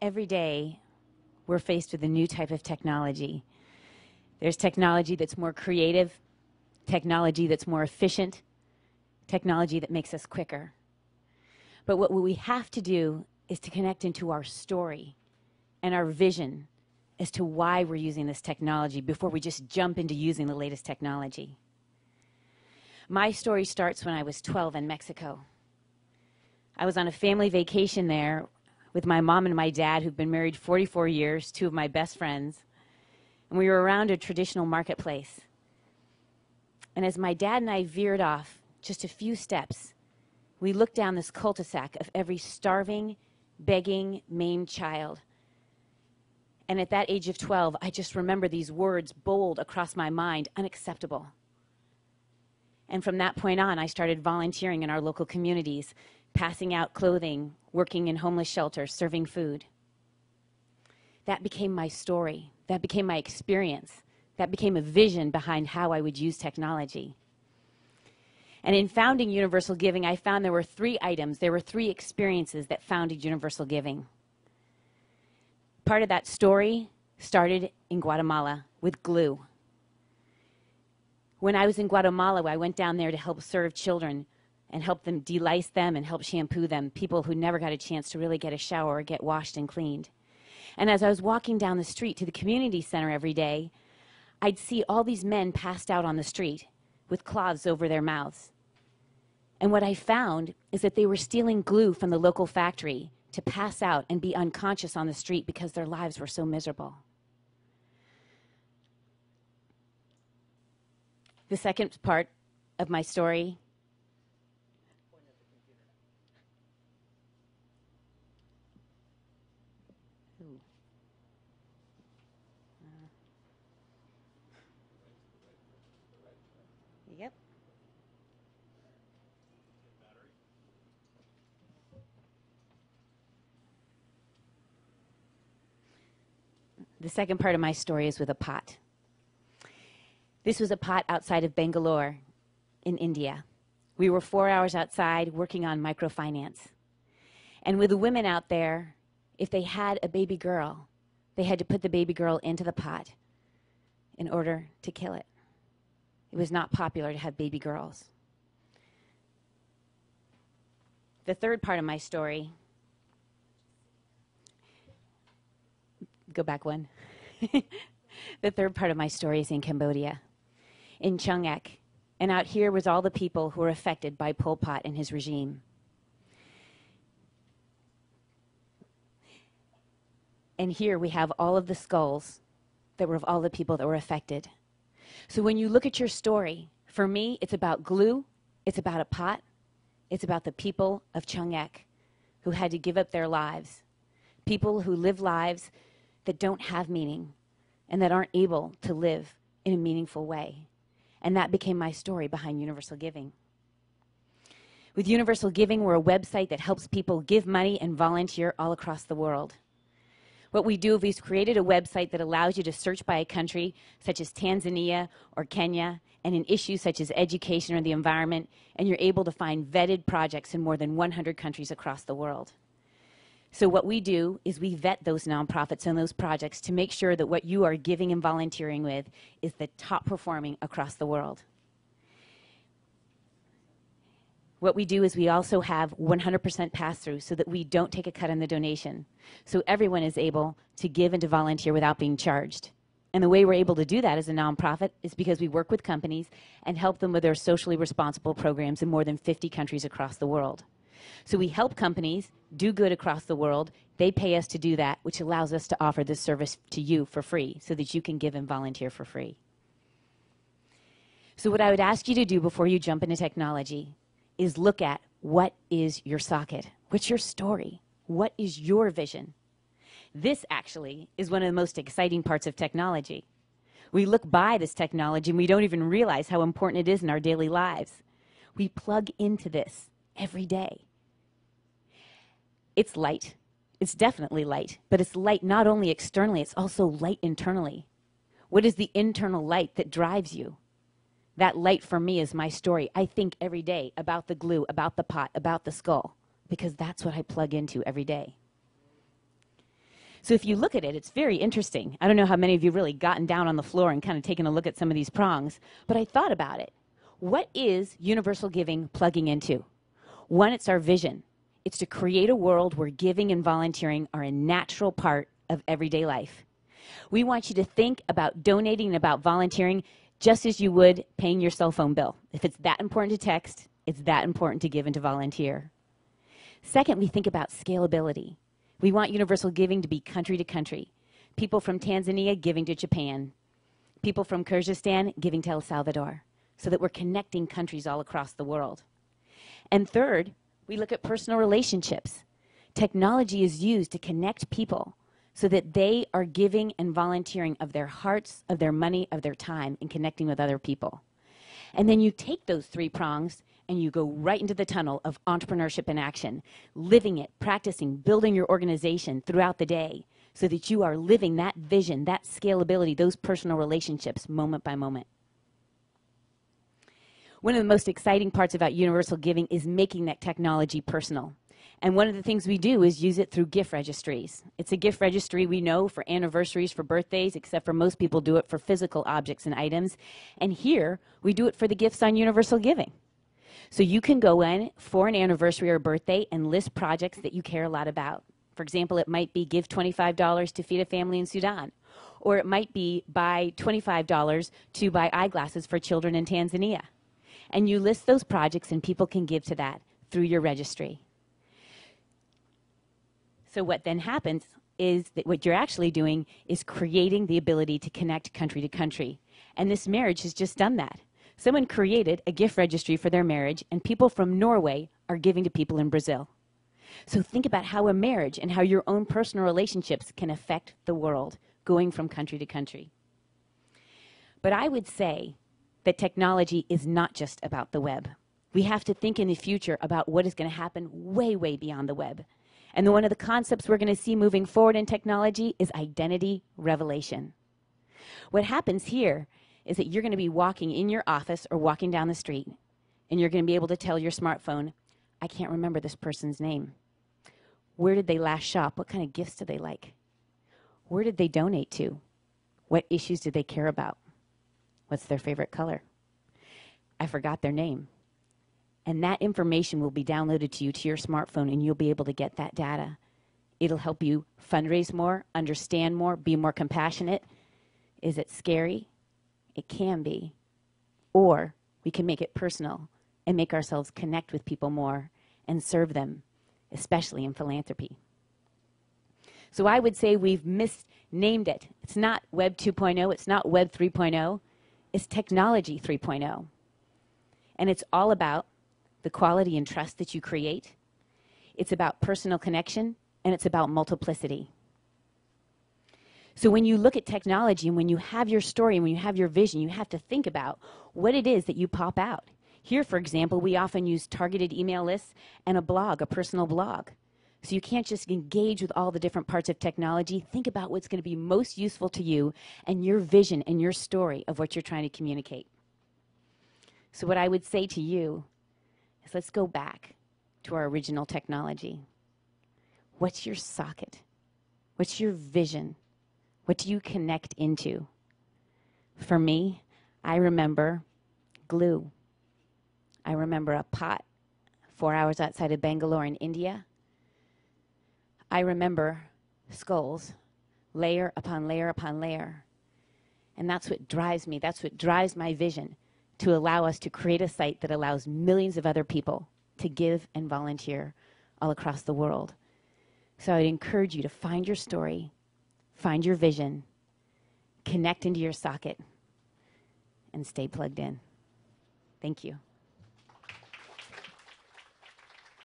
every day we're faced with a new type of technology. There's technology that's more creative, technology that's more efficient, technology that makes us quicker. But what we have to do is to connect into our story and our vision as to why we're using this technology before we just jump into using the latest technology. My story starts when I was 12 in Mexico. I was on a family vacation there with my mom and my dad, who've been married 44 years, two of my best friends. And we were around a traditional marketplace. And as my dad and I veered off just a few steps, we looked down this cul-de-sac of every starving, begging, maimed child. And at that age of 12, I just remember these words bold across my mind: unacceptable. And from that point on, I started volunteering in our local communities, passing out clothing, working in homeless shelters, serving food. That became my story. That became my experience. That became a vision behind how I would use technology. And in founding Universal Giving, I found there were three items, there were three experiences that founded Universal Giving. Part of that story started in Guatemala with glue. When I was in Guatemala, I went down there to help serve children and help them delice them and help shampoo them, people who never got a chance to really get a shower or get washed and cleaned. And as I was walking down the street to the community center every day, I'd see all these men passed out on the street with cloths over their mouths. And what I found is that they were stealing glue from the local factory to pass out and be unconscious on the street because their lives were so miserable. The second part of my story Yep. The second part of my story is with a pot. This was a pot outside of Bangalore in India. We were 4 hours outside working on microfinance. And with the women out there, if they had a baby girl, they had to put the baby girl into the pot in order to kill it. It was not popular to have baby girls. The third part of my story, go back one. The third part of my story is in Cambodia, in Chung Ek. And out here was all the people who were affected by Pol Pot and his regime. And here we have all of the skulls that were of all the people that were affected. So when you look at your story, for me, it's about glue, it's about a pot, it's about the people of Chung Ek who had to give up their lives, people who live lives that don't have meaning and that aren't able to live in a meaningful way. And that became my story behind Universal Giving. With Universal Giving, we're a website that helps people give money and volunteer all across the world. What we do is we've created a website that allows you to search by a country such as Tanzania or Kenya and in issues such as education or the environment, and you're able to find vetted projects in more than 100 countries across the world. So what we do is we vet those nonprofits and those projects to make sure that what you are giving and volunteering with is the top performing across the world. What we do is we also have 100% pass-through so that we don't take a cut on the donation. So everyone is able to give and to volunteer without being charged. And the way we're able to do that as a nonprofit is because we work with companies and help them with their socially responsible programs in more than 50 countries across the world. So we help companies do good across the world. They pay us to do that, which allows us to offer this service to you for free so that you can give and volunteer for free. So what I would ask you to do before you jump into technology is look at what is your socket? What's your story? What is your vision? This actually is one of the most exciting parts of technology. We look by this technology and we don't even realize how important it is in our daily lives. We plug into this every day. It's light. It's definitely light, but it's light not only externally, it's also light internally. What is the internal light that drives you? That light for me is my story. I think every day about the glue, about the pot, about the skull, because that's what I plug into every day. So if you look at it, it's very interesting. I don't know how many of you really gotten down on the floor and kind of taken a look at some of these prongs, but I thought about it. What is universal giving plugging into? One, it's our vision. It's to create a world where giving and volunteering are a natural part of everyday life. We want you to think about donating and about volunteering just as you would paying your cell phone bill. If it's that important to text, it's that important to give and to volunteer. Second, we think about scalability. We want universal giving to be country to country. People from Tanzania giving to Japan. People from Kyrgyzstan giving to El Salvador, so that we're connecting countries all across the world. And third, we look at personal relationships. Technology is used to connect people so that they are giving and volunteering of their hearts, of their money, of their time, and connecting with other people. And then you take those three prongs and you go right into the tunnel of entrepreneurship in action, living it, practicing, building your organization throughout the day so that you are living that vision, that scalability, those personal relationships moment by moment. One of the most exciting parts about universal giving is making that technology personal. And one of the things we do is use it through gift registries. It's a gift registry we know for anniversaries, for birthdays, except for most people do it for physical objects and items. And here, we do it for the gifts on universal giving. So you can go in for an anniversary or birthday and list projects that you care a lot about. For example, it might be give $25 to feed a family in Sudan. Or it might be buy $25 to buy eyeglasses for children in Tanzania. And you list those projects and people can give to that through your registry. So what then happens is that what you're actually doing is creating the ability to connect country to country. And this marriage has just done that. Someone created a gift registry for their marriage, and people from Norway are giving to people in Brazil. So think about how a marriage and how your own personal relationships can affect the world, going from country to country. But I would say that technology is not just about the web. We have to think in the future about what is going to happen way, way beyond the web. And one of the concepts we're going to see moving forward in technology is identity revelation. What happens here is that you're going to be walking in your office or walking down the street, and you're going to be able to tell your smartphone, I can't remember this person's name. Where did they last shop? What kind of gifts do they like? Where did they donate to? What issues do they care about? What's their favorite color? I forgot their name. And that information will be downloaded to you to your smartphone, and you'll be able to get that data. It'll help you fundraise more, understand more, be more compassionate. Is it scary? It can be. Or we can make it personal and make ourselves connect with people more and serve them, especially in philanthropy. So I would say we've misnamed it. It's not Web 2.0. It's not Web 3.0. It's Technology 3.0. And it's all about the quality and trust that you create. It's about personal connection, and it's about multiplicity. So when you look at technology and when you have your story and when you have your vision, you have to think about what it is that you pop out. Here, for example, we often use targeted email lists and a blog, a personal blog. So you can't just engage with all the different parts of technology. Think about what's going to be most useful to you and your vision and your story of what you're trying to communicate. So what I would say to you is let's go back to our original technology. What's your socket? What's your vision? What do you connect into? For me, I remember glue. I remember a pot 4 hours outside of Bangalore in India. I remember skulls, layer upon layer upon layer. And that's what drives me. That's what drives my vision, to allow us to create a site that allows millions of other people to give and volunteer all across the world. So I'd encourage you to find your story, find your vision, connect into your socket, and stay plugged in. Thank you.